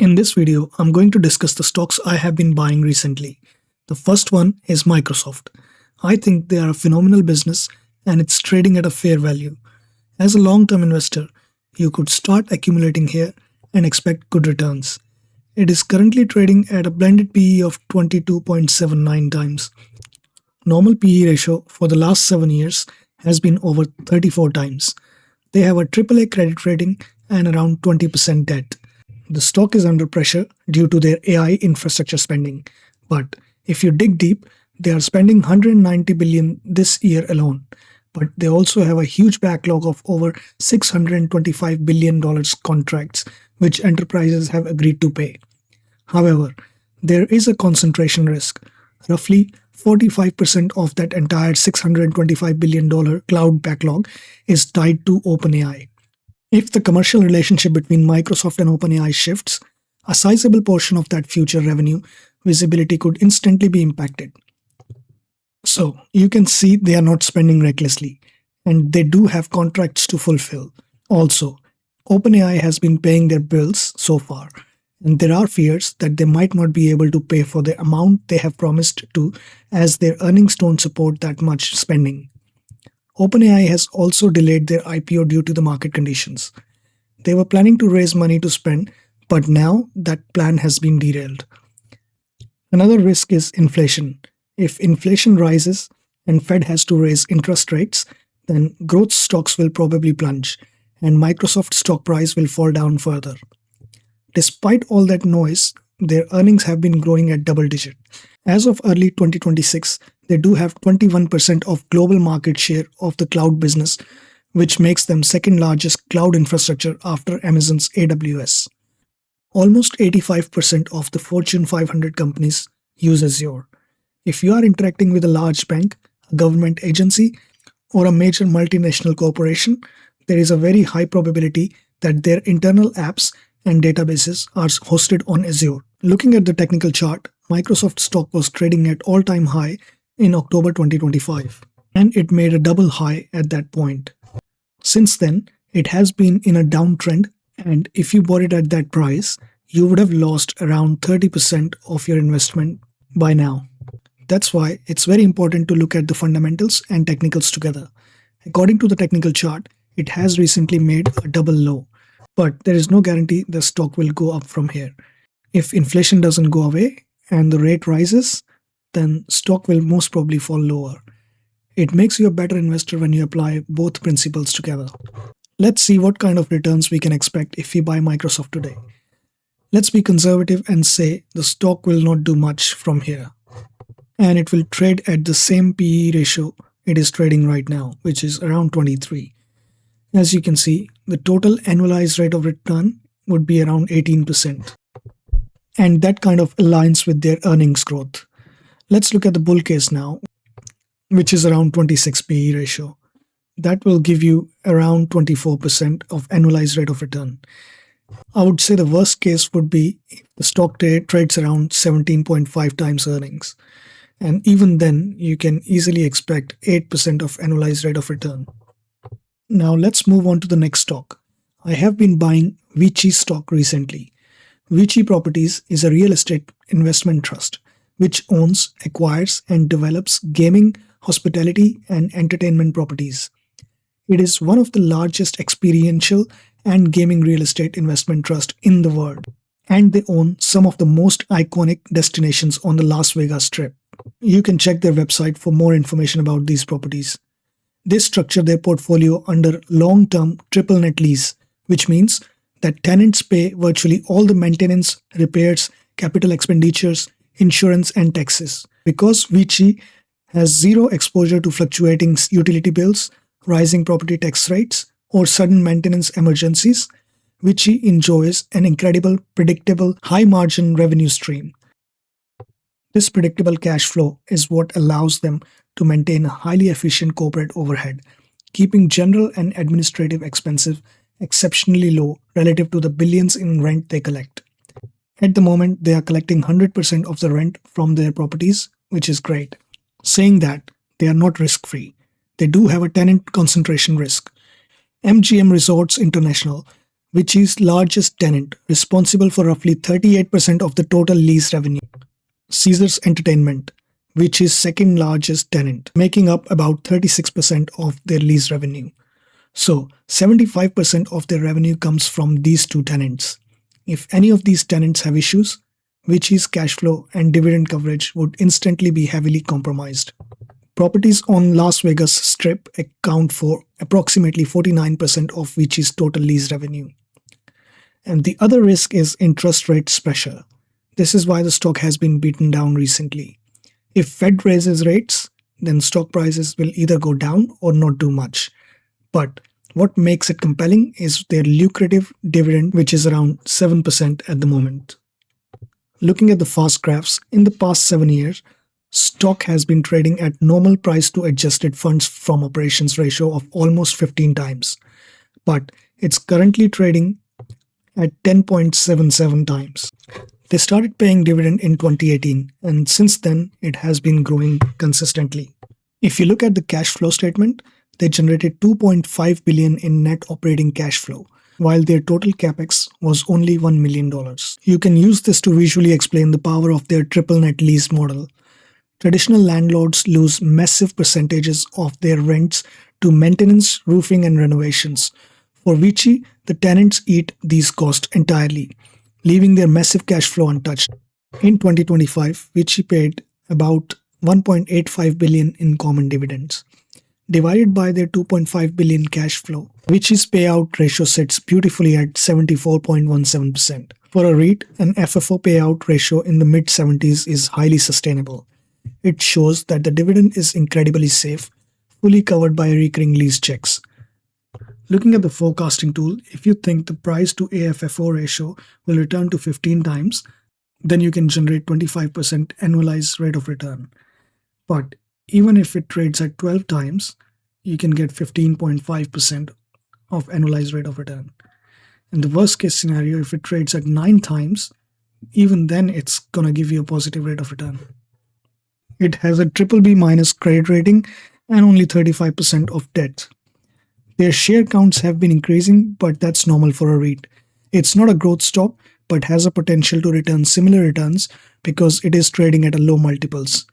In this video, I'm going to discuss the stocks I have been buying recently. The first one is Microsoft. I think they are a phenomenal business and it's trading at a fair value. As a long-term investor, you could start accumulating here and expect good returns. It is currently trading at a blended PE of 22.79 times. Normal PE ratio for the last 7 years has been over 34 times. They have a AAA credit rating and around 20% debt. The stock is under pressure due to their AI infrastructure spending. But if you dig deep, they are spending 190 billion this year alone. But they also have a huge backlog of over $625 billion contracts, which enterprises have agreed to pay. However, there is a concentration risk. Roughly 45% of that entire $625 billion cloud backlog is tied to OpenAI. If the commercial relationship between Microsoft and OpenAI shifts, a sizable portion of that future revenue visibility could instantly be impacted. So you can see they are not spending recklessly, and they do have contracts to fulfill. Also, OpenAI has been paying their bills so far, and there are fears that they might not be able to pay for the amount they have promised to, as their earnings don't support that much spending. OpenAI has also delayed their IPO due to the market conditions. They were planning to raise money to spend, but now that plan has been derailed. Another risk is inflation. If inflation rises and Fed has to raise interest rates, then growth stocks will probably plunge, and Microsoft stock price will fall down further. Despite all that noise, their earnings have been growing at double digit. As of early 2026, they do have 21% of global market share of the cloud business, which makes them second largest cloud infrastructure after Amazon's AWS. Almost 85% of the Fortune 500 companies use Azure. If you are interacting with a large bank, a government agency, or a major multinational corporation, there is a very high probability that their internal apps and databases are hosted on Azure. Looking at the technical chart, Microsoft stock was trading at all-time high in October 2025, and it made a double high at that point. Since then, it has been in a downtrend, and if you bought it at that price, you would have lost around 30% of your investment by now. That's why it's very important to look at the fundamentals and technicals together. According to the technical chart, it has recently made a double low, but there is no guarantee the stock will go up from here. If inflation doesn't go away and the rate rises, then stock will most probably fall lower. It makes you a better investor when you apply both principles together. Let's see what kind of returns we can expect if we buy Microsoft today. Let's be conservative and say the stock will not do much from here, and it will trade at the same PE ratio it is trading right now, which is around 23. As you can see, the total annualized rate of return would be around 18%. And that kind of aligns with their earnings growth. Let's look at the bull case now, which is around 26 PE ratio. That will give you around 24% of annualized rate of return. I would say the worst case would be if the stock trades around 17.5 times earnings. And even then, you can easily expect 8% of annualized rate of return. Now let's move on to the next stock. I have been buying VICI stock recently. VICI Properties is a real estate investment trust which owns, acquires, and develops gaming, hospitality, and entertainment properties. It is one of the largest experiential and gaming real estate investment trust in the world, and they own some of the most iconic destinations on the Las Vegas Strip. You can check their website for more information about these properties. They structure their portfolio under long-term triple net lease, which means that tenants pay virtually all the maintenance, repairs, capital expenditures, insurance, and taxes. Because VICI has zero exposure to fluctuating utility bills, rising property tax rates, or sudden maintenance emergencies, VICI enjoys an incredible, predictable, high-margin revenue stream. This predictable cash flow is what allows them to maintain a highly efficient corporate overhead, keeping general and administrative expenses exceptionally low relative to the billions in rent they collect. At the moment, they are collecting 100% of the rent from their properties, which is great. Saying that, they are not risk-free. They do have a tenant concentration risk. MGM Resorts International, VICI's largest tenant, responsible for roughly 38% of the total lease revenue. Caesars Entertainment, VICI's second largest tenant, making up about 36% of their lease revenue. So, 75% of their revenue comes from these two tenants. If any of these tenants have issues, VICI's cash flow and dividend coverage would instantly be heavily compromised. Properties on Las Vegas Strip account for approximately 49% of VICI's total lease revenue. And the other risk is interest rates pressure. This is why the stock has been beaten down recently. If Fed raises rates, then stock prices will either go down or not do much. But what makes it compelling is their lucrative dividend, which is around 7% at the moment. Looking at the FastGraphs, in the past 7 years, stock has been trading at normal price to adjusted funds from operations ratio of almost 15 times. But it's currently trading at 10.77 times. They started paying dividend in 2018, and since then it has been growing consistently. If you look at the cash flow statement, they generated $2.5 billion in net operating cash flow, while their total capex was only $1 million. You can use this to visually explain the power of their triple net lease model. Traditional landlords lose massive percentages of their rents to maintenance, roofing, and renovations. For VICI, the tenants eat these costs entirely, leaving their massive cash flow untouched. In 2025, VICI paid about $1.85 billion in common dividends. Divided by their $2.5 billion cash flow, VICI's payout ratio sits beautifully at 74.17%. For a REIT, an FFO payout ratio in the mid-70s is highly sustainable. It shows that the dividend is incredibly safe, fully covered by recurring lease checks. Looking at the forecasting tool, if you think the price to AFFO ratio will return to 15 times, then you can generate 25% annualized rate of return. But even if it trades at 12 times, you can get 15.5% of annualized rate of return. In the worst case scenario, if it trades at 9 times, even then it's gonna give you a positive rate of return. It has a BBB minus credit rating and only 35% of debt. Their share counts have been increasing, but that's normal for a REIT. It's not a growth stock, but has a potential to return similar returns because it is trading at a low multiples.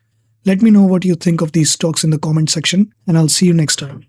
Let me know what you think of these stocks in the comment section, and I'll see you next time.